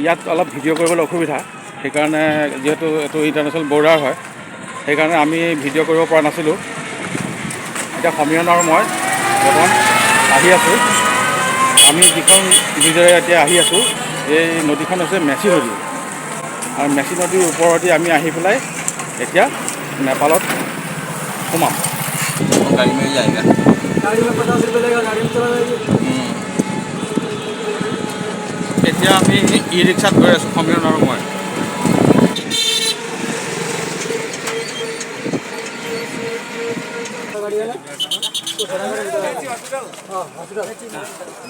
ইয়াত অলপ ভিডিঅ' কৰিবলৈ অসুবিধা সেইকাৰণে যেহেতু এইটো ইণ্টাৰনেশ্যনেল বৰ্ডাৰ হয় সেইকাৰণে আমি ভিডিঅ' কৰিব পৰা নাছিলোঁ এতিয়া সমীৰণ আৰু মই বৰ্তমান আহি আছোঁ আমি যিখন ব্ৰিজেৰে এতিয়া আহি আছোঁ এই নদীখন হৈছে মেচি নদী আৰু মেচি নদীৰ ওপৰেদি আমি আহি পেলাই এতিয়া নেপালত সোমাম गाड़ी में ही जाएगा गाड़ी में 50 रुपये लगेगा गाड़ी में चला जाएगी এতিয়া আমি ই ৰিক্সাত গৈ আছোঁ সমীৰণ আৰু মই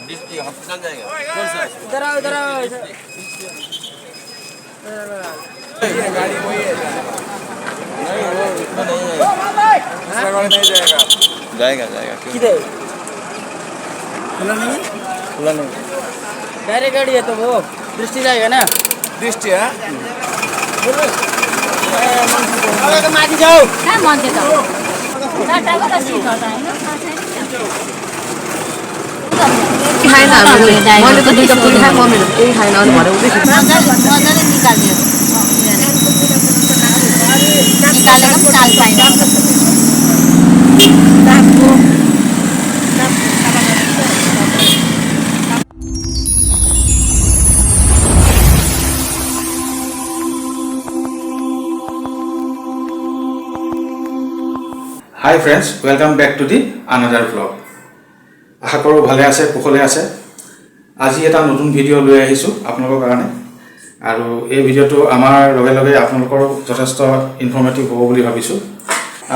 डिस्ट्रिक्ट हॉस्पिटल जाएगा इधर आओ गाड़ी वही है नहीं वो इसमें नहीं जाएगा जाएगा जाएगा क्यों किधर खुला नहीं डायरेक्ट गाड़ी है तो वो दृष्टि जाएगा ना दृष्टि है माथि जाऊ कहाँ मान्छे त टाटाको त सिट हटा हैन खाएन हामीले मैले त दुईटा पुरी खाएँ मम्मीले केही खाएन अनि भने उतै मजाले निकाल्दियो निकालेको पनि चाल pine Hi friends, welcome back to the another vlog. আশা কৰোঁ ভালে আছে কুশলে আছে আজি এটা নতুন ভিডিঅ' লৈ আহিছোঁ আপোনালোকৰ কাৰণে আৰু এই ভিডিঅ'টো আমাৰ লগে লগে আপোনালোকৰ যথেষ্ট ইনফৰ্মেটিভ হ'ব বুলি ভাবিছোঁ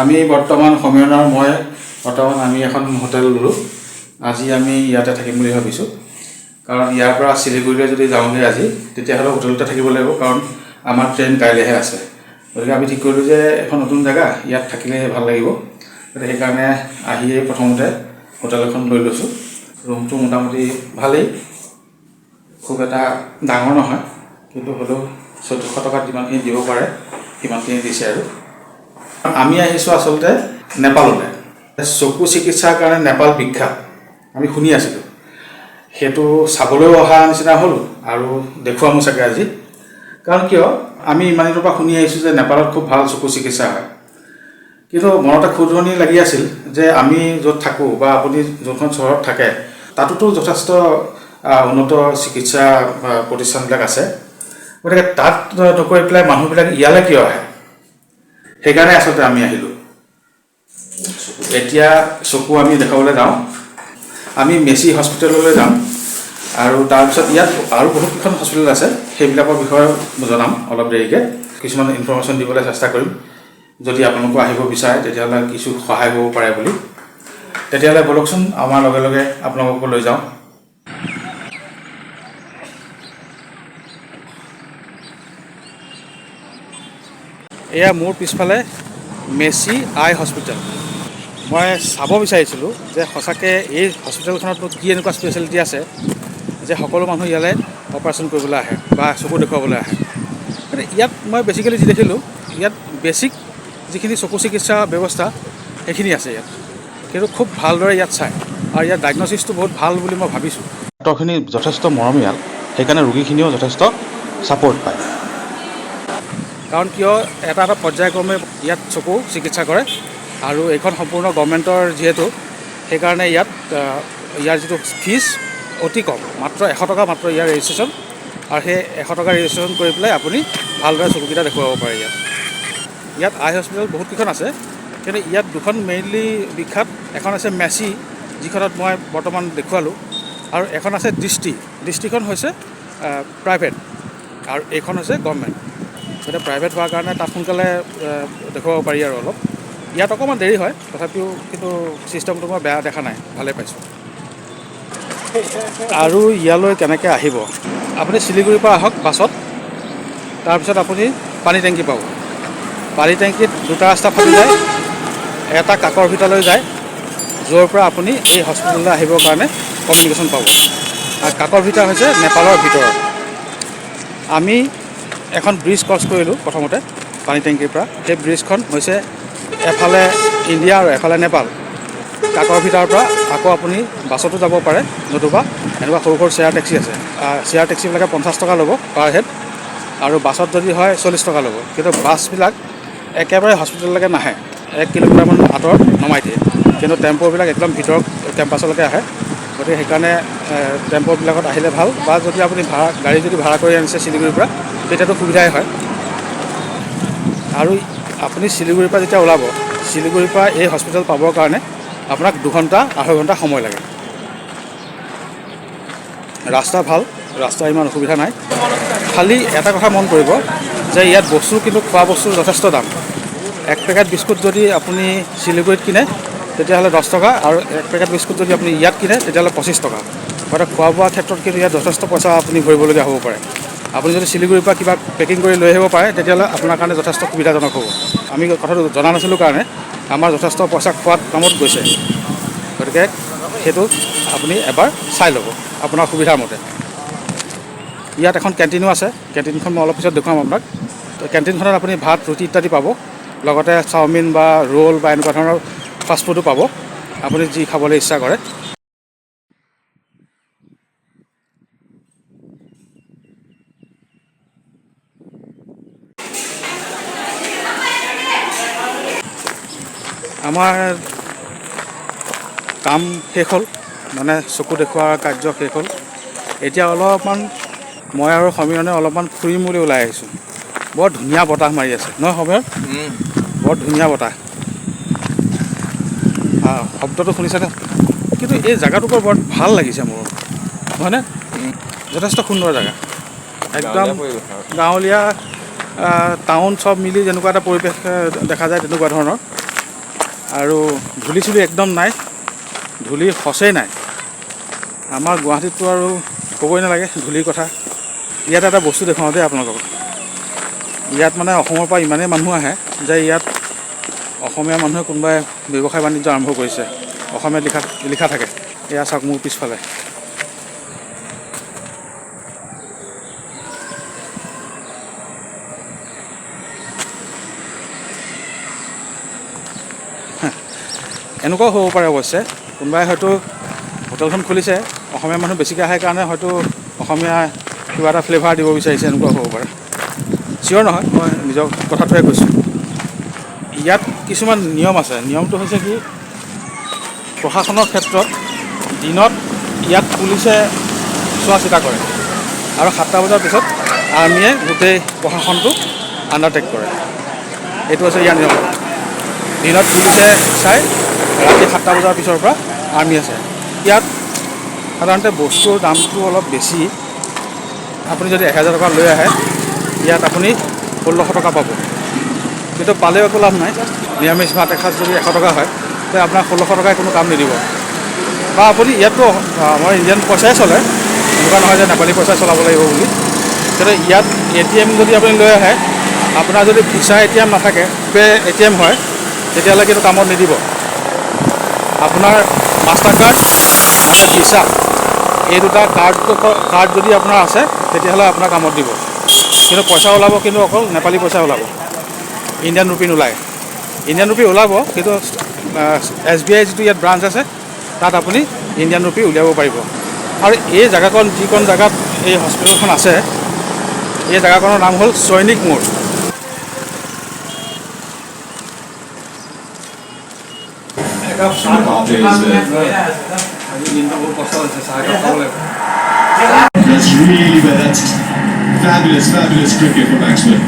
আমি বৰ্তমান সমীৰণ আৰু মই আমি এখন হোটেল ল'লোঁ আজি আমি ইয়াতে থাকিম বুলি ভাবিছোঁ কাৰণ ইয়াৰ পৰা শিলিগুৰিলৈ যদি যাওঁগৈ আজি তেতিয়াহ'লে হোটেলতে থাকিব লাগিব কাৰণ আমাৰ ট্ৰেইন কাইলৈহে আছে গতিকে আমি ঠিক কৰিলোঁ যে এখন নতুন জেগা ইয়াত থাকিলে ভাল লাগিব সেইকাৰণে আহিয়ে প্ৰথমতে হোটেল এখন লৈ লৈছোঁ ৰুমটো মোটামুটি ভালেই খুব এটা ডাঙৰ নহয় কিন্তু হ'লেও 1400 টকাত যিমানখিনি দিব পাৰে সিমানখিনি দিছে আৰু আমি আহিছোঁ আচলতে নেপাললৈ চকু চিকিৎসাৰ কাৰণে নেপাল বিখ্যাত আমি শুনি আছিলোঁ সেইটো চাবলৈ অহা নিচিনা হ'ল আৰু দেখুৱামো চাগে আজি কাৰণ কিয় আমি ইমান দিনৰ পৰা শুনি আহিছোঁ যে নেপালত খুব ভাল চকু চিকিৎসা হয় কিন্তু মনতে খুদৰণি লাগি আছিল যে আমি য'ত থাকোঁ বা আপুনি যোনখন চহৰত থাকে তাতোতো যথেষ্ট উন্নত চিকিৎসা প্ৰতিষ্ঠানবিলাক আছে গতিকে তাত নকৈ পেলাই মানুহবিলাক ইয়ালৈ কিয় আহে সেইকাৰণে আচলতে আমি আহিলোঁ এতিয়া চকু আমি দেখাবলৈ যাওঁ আমি মেচি হস্পিটেললৈ যাম আৰু তাৰপিছত ইয়াত আৰু বহুত কেইখন হস্পিটেল আছে সেইবিলাকৰ বিষয়ে জনাম অলপ দেৰিকৈ কিছুমান ইনফৰমেশ্যন দিবলৈ চেষ্টা কৰিম যদি আপোনালোকে আহিব বিচাৰে তেতিয়াহ'লে কিছু সহায় হ'ব পাৰে বুলি তেতিয়াহ'লে বলকচোন আমাৰ লগে লগে আপোনালোকক লৈ যাওঁ এয়া মোৰ পিছফালে মেচি আই হস্পিটেল মই চাব বিচাৰিছিলোঁ যে সঁচাকৈ এই হস্পিটেলখনত কি এনেকুৱা স্পেচিয়েলিটি আছে যে সকলো মানুহ ইয়ালৈ অপাৰেশ্যন কৰিবলৈ আহে বা চকু দেখুৱাবলৈ আহে মানে ইয়াত মই বেছিকেলি যি দেখিলোঁ ইয়াত বেছিক যিখিনি চকু চিকিৎসা ব্যৱস্থা সেইখিনি আছে ইয়াত কিন্তু খুব ভালদৰে ইয়াত চায় আৰু ইয়াত ডায়েগনচিছটো বহুত ভাল বুলি মই ভাবিছোঁ ডক্টৰখিনি যথেষ্ট মৰমীয়াল সেইকাৰণে ৰোগীখিনিও যথেষ্ট ছাপৰ্ট পায় কাৰণ কিয় এটা এটা পৰ্যায়ক্ৰমে ইয়াত চকু চিকিৎসা কৰে আৰু এইখন সম্পূৰ্ণ গভৰ্ণমেণ্টৰ যিহেতু সেইকাৰণে ইয়াত ইয়াৰ যিটো ফিজ অতি কম মাত্ৰ 100 টকা মাত্ৰ ইয়াৰ ৰেজিষ্ট্ৰেশ্যন আৰু সেই 100 টকা ৰেজিষ্ট্ৰেশ্যন কৰি পেলাই আপুনি ভালদৰে চকুকেইটা দেখুৱাব পাৰে ইয়াত আই হস্পিটেল বহুত কেইখন আছে কিন্তু ইয়াত দুখন মেইনলি বিখ্যাত এখন আছে মেচি যিখনত মই বৰ্তমান দেখুৱালোঁ আৰু এখন আছে দৃষ্টিখন হৈছে প্ৰাইভেট আৰু এইখন হৈছে গভৰ্ণমেণ্ট গতিকে প্ৰাইভেট হোৱাৰ কাৰণে তাত সোনকালে দেখুৱাব পাৰি আৰু অলপ ইয়াত অকণমান দেৰি হয় তথাপিও কিন্তু ছিষ্টেমটো মই বেয়া দেখা নাই ভালে পাইছোঁ আৰু ইয়ালৈ কেনেকৈ আহিব আপুনি শিলিগুৰিৰ পৰা আহক বাছত তাৰপিছত আপুনি পানী টেংকি পাব পানী টেংকিত দুটা ৰাস্তা ফালি যায় এটা কাকৰভিটালৈ যায় য'ৰ পৰা আপুনি এই হস্পিটেললৈ আহিবৰ কাৰণে কমিউনিকেশ্যন পাব আৰু কাকৰভিটা হৈছে নেপালৰ ভিতৰত আমি এখন ব্ৰিজ ক্ৰছ কৰিলোঁ প্ৰথমতে পানী টেংকিৰ পৰা সেই ব্ৰিজখন হৈছে এফালে ইণ্ডিয়া আৰু এফালে নেপাল কাকৰভিটাৰ পৰা আকৌ আপুনি বাছতো যাব পাৰে, নতুবা এনেকুৱা সৰু সৰু শ্বেয়াৰ টেক্সি আছে। শ্বেয়াৰ টেক্সিবিলাকে 50 টকা ল'ব পাৰ হেড, আৰু বাছত যদি হয় 40 টকা ল'ব। কিন্তু বাছবিলাক একেবাৰে হস্পিটেললৈকে নাহে, 1 কিলোমিটাৰমান আঁতৰত নমাই দিয়ে। কিন্তু টেম্প'বিলাক একদম ভিতৰৰ কেম্পাছলৈকে আহে। গতিকে সেইকাৰণে টেম্প'বিলাকত আহিলে ভাল, বা যদি আপুনি গাড়ী যদি ভাড়া কৰি আনিছে শিলিগুৰিৰ পৰা, তেতিয়াতো সুবিধাই হয়। আৰু আপুনি শিলিগুৰিৰ পৰা যেতিয়া ওলাব, শিলিগুৰিৰ পৰা এই হস্পিটেল পাবৰ কাৰণে আপোনাক 2 ঘণ্টা 2.5 ঘণ্টা সময় লাগে। ৰাস্তা ভাল, ৰাস্তা ইমান অসুবিধা নাই। খালি এটা কথা মন কৰিব যে ইয়াত বস্তু কিন্তু খোৱা বস্তুৰ যথেষ্ট দাম। 1 পেকেট বিস্কুট যদি আপুনি শিলিগুৰিত কিনে তেতিয়াহ'লে 10 টকা, আৰু 1 পেকেট বিস্কুট যদি আপুনি ইয়াত কিনে তেতিয়াহ'লে 25 টকা। গতিকে খোৱা বোৱাৰ ক্ষেত্ৰত কিন্তু ইয়াত যথেষ্ট পইচা আপুনি ভৰিবলগীয়া হ'ব পাৰে। আপুনি যদি শিলিগুৰিৰ পৰা কিবা পেকিং কৰি লৈ আহিব পাৰে তেতিয়াহ'লে আপোনাৰ কাৰণে যথেষ্ট সুবিধাজনক হ'ব। আমি কথাটো জনা নাছিলোঁ কাৰণে আমাৰ যথেষ্ট পইচা খোৱাত কামত গৈছে। গতিকে সেইটো আপুনি এবাৰ চাই ল'ব আপোনাৰ সুবিধাৰ মতে। ইয়াত এখন কেণ্টিনো আছে, কেণ্টিনখন মই অলপ পিছত দেখুৱাম আপোনাক। কেণ্টিনখনত আপুনি ভাত, ৰুটি ইত্যাদি পাব, লগতে চাওমিন বা ৰোল বা এনেকুৱা ধৰণৰ ফাষ্টফুডো পাব, আপুনি যি খাবলৈ ইচ্ছা কৰে। আমাৰ কাম শেষ হ'ল, মানে চকু দেখুওৱাৰ কাৰ্য শেষ হ'ল। এতিয়া অলপমান মই আৰু সমীৰণে অলপমান ফুৰিম বুলি ওলাই আহিছোঁ। বৰ ধুনীয়া বতাহ মাৰি আছে নহয় সমীৰণ? বৰ ধুনীয়া বতাহ। শব্দটো শুনিছেনে? কিন্তু এই জেগাটুকুৰ বৰ ভাল লাগিছে মোৰ, হয়নে? যথেষ্ট সুন্দৰ জেগা, একদম গাঁৱলীয়া টাউন চব মিলি যেনেকুৱা এটা পৰিৱেশ দেখা যায় তেনেকুৱা ধৰণৰ। আৰু ধূলি চুলি একদম নাই, ধূলিৰ খচেই নাই। আমাৰ গুৱাহাটীততো আৰু ক'বই নালাগে ধূলিৰ কথা। ইয়াত এটা বস্তু দেখুৱাওঁ দেই আপোনালোকক। ইয়াত মানে অসমৰ পৰা ইমানেই মানুহ আহে যে ইয়াত অসমীয়া মানুহে কোনোবাই ব্যৱসায় বাণিজ্য আৰম্ভ কৰিছে, অসমীয়াত লিখা থাকে। এয়া চাওক মোৰ পিছফালে। এনেকুৱাও হ'ব পাৰে অৱশ্যে, কোনোবাই হয়তো হোটেলখন খুলিছে, অসমীয়া মানুহ বেছিকৈ আহে কাৰণে হয়তো অসমীয়া কিবা এটা ফ্লেভাৰ দিব বিচাৰিছে, এনেকুৱাও হ'ব পাৰে। চিয়'ৰ নহয়, মই নিজৰ কথাটোহে কৈছোঁ। ইয়াত কিছুমান নিয়ম আছে। নিয়মটো হৈছে কি, প্ৰশাসনৰ ক্ষেত্ৰত দিনত ইয়াত পুলিচে চোৱা চিতা কৰে, আৰু 7টা বজাৰ পিছত আৰ্মিয়ে গোটেই প্ৰশাসনটো আণ্ডাৰটেক কৰে। এইটো হৈছে ইয়াৰ নিয়ম। দিনত পুলিচে চাই, ৰাতি 7টা বজাৰ পিছৰ পৰা আৰ্মি আছে। ইয়াত সাধাৰণতে বস্তুৰ দামটো অলপ বেছি। আপুনি যদি 1000 টকা লৈ আহে, ইয়াত আপুনি 1600 টকা পাব। কিন্তু পালেও একো লাভ নাই। নিৰামিষ ভাত এসাঁজ যদি 100 টকা হয়, তেতিয়া আপোনাৰ 1600 টকাই কোনো কাম নিদিব। বা আপুনি ইয়াততো আমাৰ ইণ্ডিয়ান পইচাই চলে, এনেকুৱা নহয় যে নেপালী পইচাই চলাব লাগিব বুলি। কিন্তু ইয়াত ATM যদি আপুনি লৈ আহে, আপোনাৰ যদি ভিছা ATM নাথাকে, পে ATM হয়, তেতিয়াহ'লে কিন্তু কামত নিদিব। আপোনাৰ মাষ্টাৰ কাৰ্ড আৰু ভিছা, এই দুটা কাৰ্ড যদি আপোনাৰ আছে তেতিয়াহ'লে আপোনাৰ কামত দিব। কিন্তু পইচা ওলাব কিন্তু অকল নেপালী পইচা ওলাব, ইণ্ডিয়ান ৰুপি নোলায়। ইণ্ডিয়ান ৰুপি ওলাব, কিন্তু SBI যিটো ইয়াত ব্ৰাঞ্চ আছে তাত আপুনি ইণ্ডিয়ান ৰুপি উলিয়াব পাৰিব। আৰু এই জেগাকণ যিকণ জেগাত এই হস্পিটেলখন আছে, এই জেগাকণৰ নাম হ'ল সৈনিক মোৰ। That's really bad. That's fabulous cricket from Axman.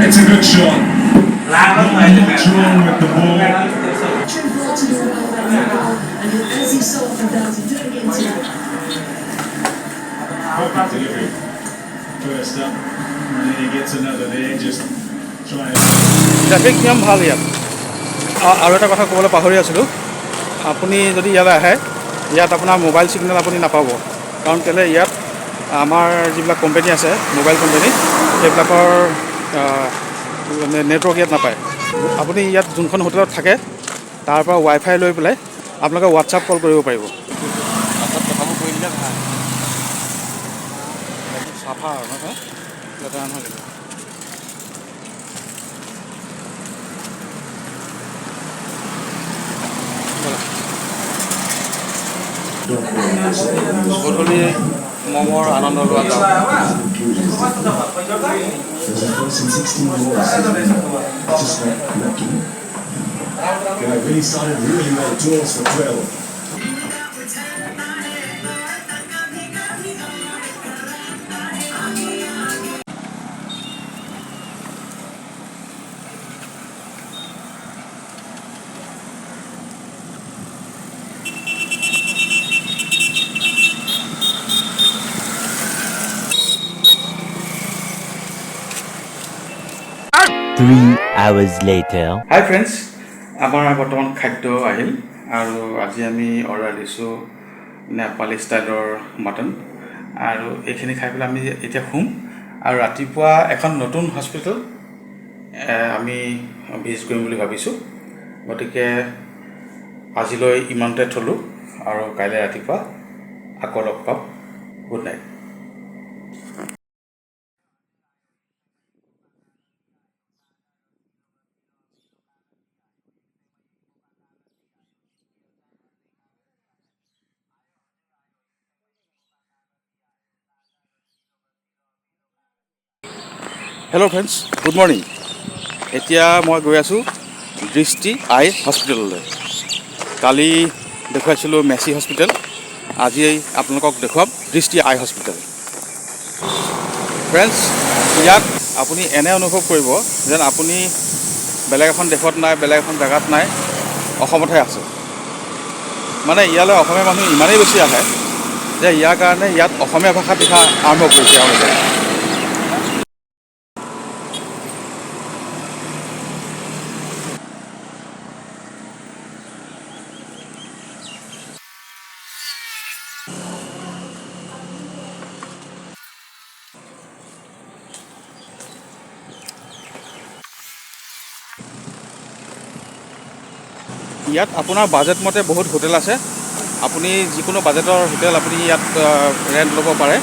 It's a good shot. Drawn with the ball. Perfect delivery. First up, and then he gets another there. Just try it. Traffic নিয়ম ভাল ইয়াত। আৰু এটা কথা ক'বলৈ পাহৰি আছিলোঁ, আপুনি যদি ইয়ালৈ আহে, ইয়াত আপোনাৰ মোবাইল ছিগনেল আপুনি নাপাব। কাৰণ কেলৈ ইয়াত আমাৰ যিবিলাক কোম্পানী আছে, মোবাইল কোম্পানী, সেইবিলাকৰ নেটৱৰ্ক ইয়াত নাপায়। আপুনি ইয়াত যোনখন হোটেলত থাকে তাৰ পৰা ৱাইফাই লৈ পেলাই আপোনালোকে হোৱাটছআপ কল কৰিব পাৰিব। কথাবোৰ কৈ দিলে ভাল। চাফা আৰু নহয়, লেতেৰা নহয়। ব'লা। গধূলি মমৰ আনন্দ লোৱা যাওক। There's a first and 16 balls. Just like lucky. Yeah, it really started really well. 12 for 12. Hours later. High friends, আমাৰ বৰ্তমান খাদ্য আহিল আৰু আজি আমি অৰ্ডাৰ দিছোঁ নেপালী ষ্টাইলৰ মাটন আৰু এইখিনি খাই পেলাই আমি এতিয়া শুম আৰু ৰাতিপুৱা এখন নতুন হস্পিটেল আমি ভিজিট কৰিম বুলি ভাবিছোঁ। গতিকে আজিলৈ ইমানতে থলোঁ আৰু কাইলৈ ৰাতিপুৱা আকৌ লগ পাম। Good night. Hello' friends, good morning. এতিয়া মই গৈ আছোঁ দৃষ্টি আই হস্পিটেললৈ। কালি দেখুৱাইছিলোঁ মেছি হস্পিটেল, আজি আপোনালোকক দেখুৱাম দৃষ্টি আই হস্পিটেল। ফ্ৰেণ্ডছ, ইয়াত আপুনি এনে অনুভৱ কৰিব যেন আপুনি বেলেগ এখন দেশত নাই, বেলেগ এখন জেগাত নাই, অসমতহে আছে। মানে ইয়ালৈ অসমীয়া মানুহ ইমানেই বেছি আহে যে ইয়াৰ কাৰণে ইয়াত অসমীয়া ভাষাত লিখা আৰম্ভ কৰিছে তেওঁলোকে। ইয়াত আপোনাৰ বাজেট মতে বহুত হোটেল আছে। আপুনি যিকোনো বাজেটৰ হোটেল আপুনি ইয়াত ৰেণ্ট ল'ব পাৰে।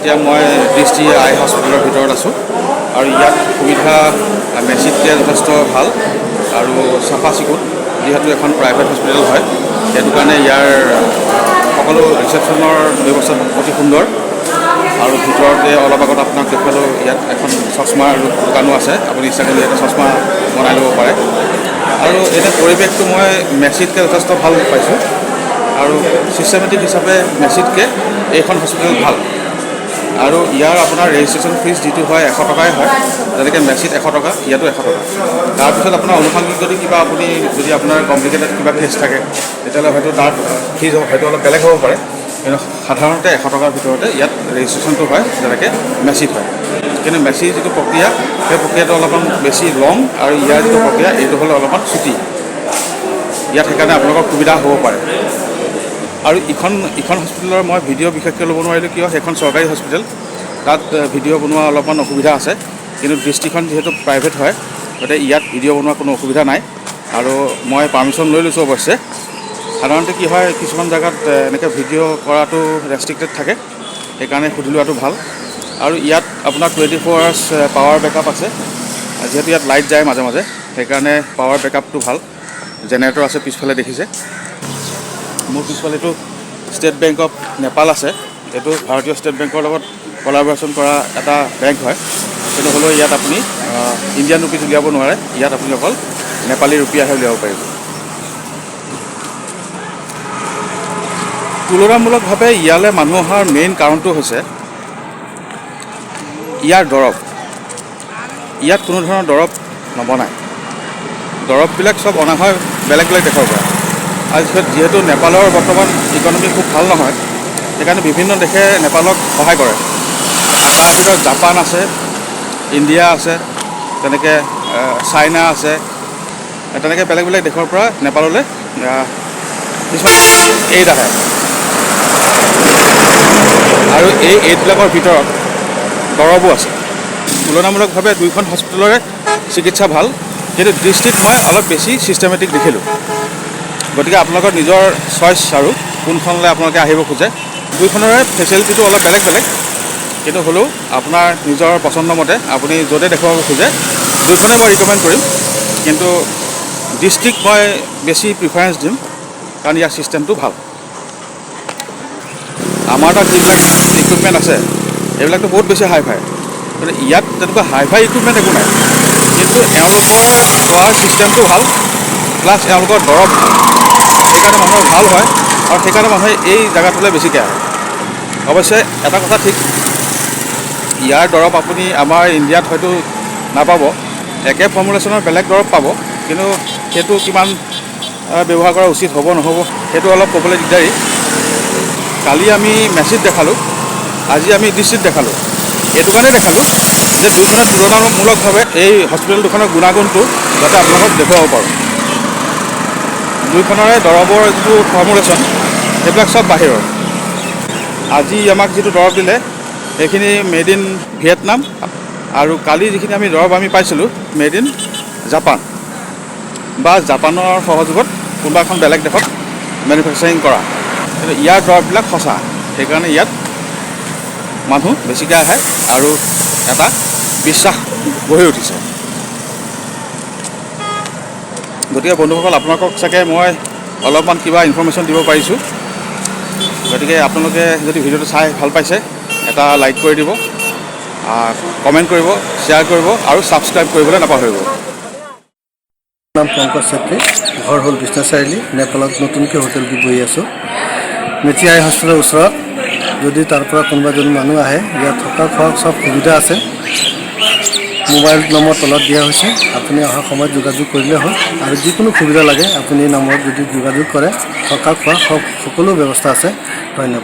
এতিয়া মই দৃষ্টি আই হস্পিটেলৰ ভিতৰত আছোঁ আৰু ইয়াত সুবিধা মেচিতকৈ যথেষ্ট ভাল আৰু চাফা চিকুণ। যিহেতু এখন প্ৰাইভেট হস্পিটেল হয়, সেইটো কাৰণে ইয়াৰ সকলো ৰিচেপশ্যনৰ ব্যৱস্থা অতি সুন্দৰ। আৰু ভিতৰতে অলপ আগত আপোনাক দেখুৱালোঁ, ইয়াত এখন চশমাৰ দোকানো আছে, আপুনি ইচ্ছা কৰিলে ইয়াতে চশমা বনাই ল'ব পাৰে। আৰু এনে পৰিৱেশটো মই মেচিতকৈ যথেষ্ট ভাল পাইছোঁ আৰু ছিষ্টেমেটিক হিচাপে মেচিতকৈ এইখন হস্পিটেল ভাল। আৰু ইয়াৰ আপোনাৰ ৰেজিষ্ট্ৰেশ্যন ফিজ যিটো হয় 100 টকাই হয়, যেনেকৈ মেচিত 100 টকা, ইয়াতো 100 টকা। তাৰপিছত আপোনাৰ অনুষংগিক যদি কিবা আপুনি যদি আপোনাৰ কমপ্লিকেটেড কিবা কেছ থাকে তেতিয়াহ'লে হয়তো তাৰ ফিজ হয়তো অলপ বেলেগ হ'ব পাৰে, কিন্তু সাধাৰণতে 100 টকাৰ ভিতৰতে ইয়াত ৰেজিষ্ট্ৰেশ্যনটো হয়, যেনেকৈ মেচিত হয়। কিন্তু মেচিৰ যিটো প্ৰক্ৰিয়া, সেই প্ৰক্ৰিয়াটো অলপমান বেছি লং আৰু ইয়াৰ যিটো প্ৰক্ৰিয়া এইটো হ'লে অলপমান ছুটি। ইয়াত সেইকাৰণে আপোনালোকৰ সুবিধা হ'ব পাৰে। আৰু ইখন হস্পিটেলৰ মই ভিডিঅ' বিশেষকৈ ল'ব নোৱাৰিলোঁ, কিয় সেইখন চৰকাৰী হস্পিটেল, তাত ভিডিঅ' বনোৱা অলপমান অসুবিধা আছে। কিন্তু দৃষ্টিখন যিহেতু প্ৰাইভেট হয়, গতিকে ইয়াত ভিডিঅ' বনোৱা কোনো অসুবিধা নাই। আৰু মই পাৰ্মিশ্যন লৈ লৈছোঁ অৱশ্যে। সাধাৰণতে কি হয়, কিছুমান জেগাত এনেকৈ ভিডিঅ' কৰাটো ৰেষ্ট্ৰিক্টেড থাকে, সেইকাৰণে সুধি লোৱাটো ভাল। আৰু ইয়াত আপোনাৰ 24 hours পাৱাৰ বেকআপ আছে। যিহেতু ইয়াত লাইট যায় মাজে মাজে, সেইকাৰণে পাৱাৰ বেকআপটো ভাল। জেনেৰেটৰ আছে পিছফালে দেখিছে। মোৰ পিছফালেতো ষ্টেট বেংক অফ নেপাল আছে। এইটো ভাৰতীয় ষ্টেট বেংকৰ লগত কলাবৰেশ্যন কৰা এটা বেংক হয়। কিন্তু হ'লেও ইয়াত আপুনি ইণ্ডিয়ান ৰুপিজ উলিয়াব নোৱাৰে, ইয়াত আপুনি অকল নেপালী ৰুপিয়াহে উলিয়াব পাৰিব। তুলনামূলকভাৱে ইয়ালৈ মানুহ অহাৰ মেইন কাৰণটো হৈছে ইয়াৰ দৰৱ। ইয়াত কোনো ধৰণৰ দৰৱ নবনায়, দৰৱবিলাক চব অনা হয় বেলেগ বেলেগ দেশৰ পৰা। আৰু যিহেতু নেপালৰ বৰ্তমান ইকনমি খুব ভাল নহয়, সেইকাৰণে বিভিন্ন দেশে নেপালক সহায় কৰে। তাৰ ভিতৰত জাপান আছে, ইণ্ডিয়া আছে, তেনেকৈ চাইনা আছে, তেনেকৈ বেলেগ বেলেগ দেশৰ পৰা নেপাললৈ কিছুমান এইড আহে। আৰু এই এইডবিলাকৰ ভিতৰত দৰৱো আছে। তুলনামূলকভাৱে দুইখন হস্পিটেলৰে চিকিৎসা ভাল, কিন্তু দৃষ্টিত মই অলপ বেছি ছিষ্টেমেটিক দেখিলোঁ। গতিকে আপোনালোকৰ নিজৰ চইচ আৰু কোনখনলৈ আপোনালোকে আহিব খোজে। দুইখনৰে ফেচিলিটিটো অলপ বেলেগ বেলেগ, কিন্তু হ'লেও আপোনাৰ নিজৰ পচন্দ মতে আপুনি য'তে দেখুৱাব খোজে দুইখনেই মই ৰিকমেণ্ড কৰিম। কিন্তু ডিষ্ট্ৰিক্ট মই বেছি প্ৰিফাৰেঞ্চ দিম, কাৰণ ইয়াৰ ছিষ্টেমটো ভাল। আমাৰ তাত যিবিলাক ইকুইপমেণ্ট আছে এইবিলাকতো বহুত বেছি হাই ফাই, কিন্তু ইয়াত তেনেকুৱা হাই ফাই ইকুইপমেণ্ট একো নাই। কিন্তু এওঁলোকৰ খোৱাৰ ছিষ্টেমটো ভাল, প্লাছ এওঁলোকৰ দৰৱ সেইকাৰণে মানুহৰ ভাল হয়, আৰু সেইকাৰণে মানুহে এই জেগাটোলৈ বেছিকৈ আহে। অৱশ্যে এটা কথা ঠিক, ইয়াৰ দৰৱ আপুনি আমাৰ ইণ্ডিয়াত হয়তো নাপাব, একে ফৰ্মুলেশ্যনৰ বেলেগ দৰৱ পাব, কিন্তু সেইটো কিমান ব্যৱহাৰ কৰা উচিত হ'ব নহ'ব সেইটো অলপ ক'বলৈ দিগদাৰী। কালি আমি মেছিত দেখালোঁ, আজি আমি দৃষ্টিত দেখালোঁ। এইটো কাৰণেই দেখালোঁ যে দুইখনে তুলনামূলকভাৱে এই হস্পিটেল দুখনৰ গুণাগুণটো যাতে আপোনালোকক দেখুৱাব পাৰোঁ। দুইখনৰে দৰৱৰ যিটো ফৰ্মুলেশ্যন সেইবিলাক চব বাহিৰৰ। আজি আমাক যিটো দৰৱ দিলে সেইখিনি মেড ইন ভিয়েটনাম, আৰু কালি যিখিনি দৰৱ আমি পাইছিলোঁ মেড ইন জাপান, বা জাপানৰ সহযোগত কোনোবা এখন বেলেগ দেশত মেনুফেকচাৰিং কৰা। কিন্তু ইয়াৰ দৰৱবিলাক সঁচা, সেইকাৰণে ইয়াত মানুহ বেছিকৈ আহে আৰু এটা বিশ্বাস গঢ়ি উঠিছে। গতিকে বন্ধুসকল, আপোনালোকক চাগে মই অলপমান কিবা ইনফৰ্মেশ্যন দিব পাৰিছোঁ। গতিকে আপোনালোকে যদি ভিডিঅ'টো চাই ভাল পাইছে এটা লাইক কৰি দিব, কমেণ্ট কৰিব, শ্বেয়াৰ কৰিব আৰু ছাবস্ক্ৰাইব কৰিবলৈ নাপাহৰিব। নাম পংকজ চেত্ৰী, ঘৰ হ'ল বিশ্বনাথ চাৰিআলি, নেপালত নতুনকৈ হোটেল দি বহি আছোঁ। মেচি আই হস্পিটেলৰ ওচৰত। যদি তাৰ পৰা কোনোবা যদি মানুহ আহে, ইয়াত থকা খোৱা চব সুবিধা আছে। মোবাইল নম্বৰ তলত দিয়া হৈছে, আপুনি অহাৰ সময়ত যোগাযোগ কৰিলে হ'ল, আৰু যিকোনো সুবিধা লাগে আপুনি এই নম্বৰত যদি যোগাযোগ কৰে থকা খোৱা সকলো ব্যৱস্থা আছে। ধন্যবাদ।